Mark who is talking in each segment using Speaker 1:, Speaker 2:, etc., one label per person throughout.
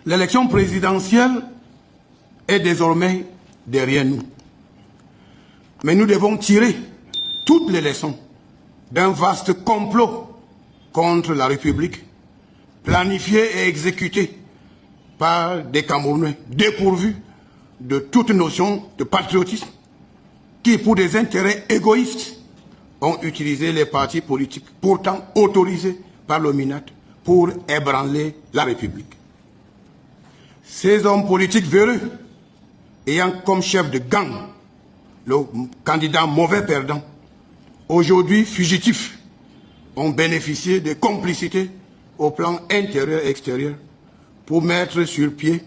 Speaker 1: L'élection présidentielle est désormais derrière nous. Mais nous devons tirer toutes les leçons d'un vaste complot contre la République, planifié et exécuté par des Camerounais dépourvus de toute notion de patriotisme, qui, pour des intérêts égoïstes, ont utilisé les partis politiques, pourtant autorisés par le MINAT, pour ébranler la République. Ces hommes politiques véreux, ayant comme chef de gang le candidat mauvais perdant, aujourd'hui fugitifs, ont bénéficié de complicités au plan intérieur et extérieur pour mettre sur pied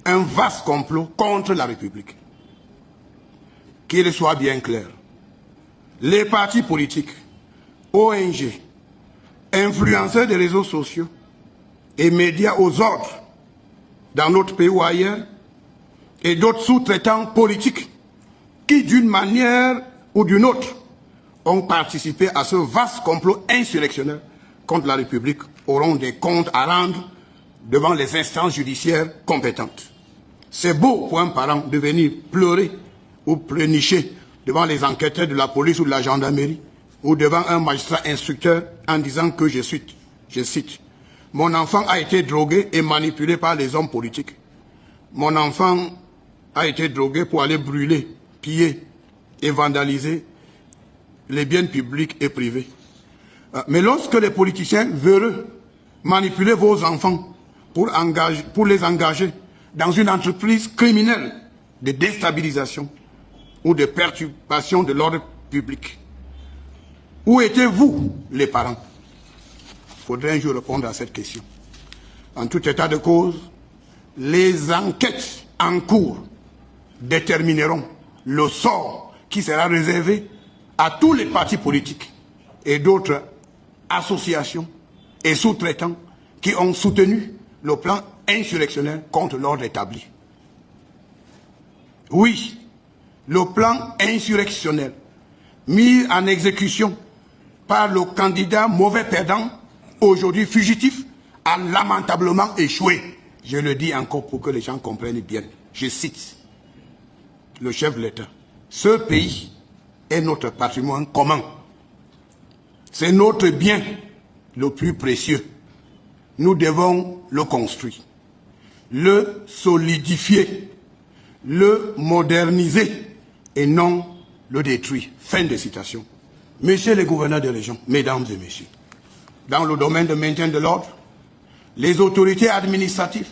Speaker 1: un vaste complot contre la République. Qu'il soit bien clair, les partis politiques, ONG, influenceurs des réseaux sociaux et médias aux ordres dans notre pays ou ailleurs, et d'autres sous-traitants politiques qui, d'une manière ou d'une autre, ont participé à ce vaste complot insurrectionnel contre la République, auront des comptes à rendre devant les instances judiciaires compétentes. C'est beau pour un parent de venir pleurer ou pleurnicher devant les enquêteurs de la police ou de la gendarmerie ou devant un magistrat instructeur en disant que je cite, « Mon enfant a été drogué et manipulé par les hommes politiques. Mon enfant a été drogué pour aller brûler, piller et vandaliser les biens publics et privés. » Mais lorsque les politiciens veulent manipuler vos enfants pour les engager dans une entreprise criminelle de déstabilisation ou de perturbation de l'ordre public, où étiez-vous, les parents? Il faudrait un jour répondre à cette question. En tout état de cause, les enquêtes en cours détermineront le sort qui sera réservé à tous les partis politiques et d'autres associations et sous-traitants qui ont soutenu le plan insurrectionnel contre l'ordre établi. Oui, le plan insurrectionnel mis en exécution par le candidat mauvais perdant, aujourd'hui fugitif, a lamentablement échoué. Je le dis encore pour que les gens comprennent bien. Je cite le chef de l'État. Ce pays est notre patrimoine commun. C'est notre bien le plus précieux. Nous devons le construire, le solidifier, le moderniser et non le détruire. Fin de citation. Messieurs les gouverneurs de région, mesdames et messieurs, dans le domaine de maintien de l'ordre, les autorités administratives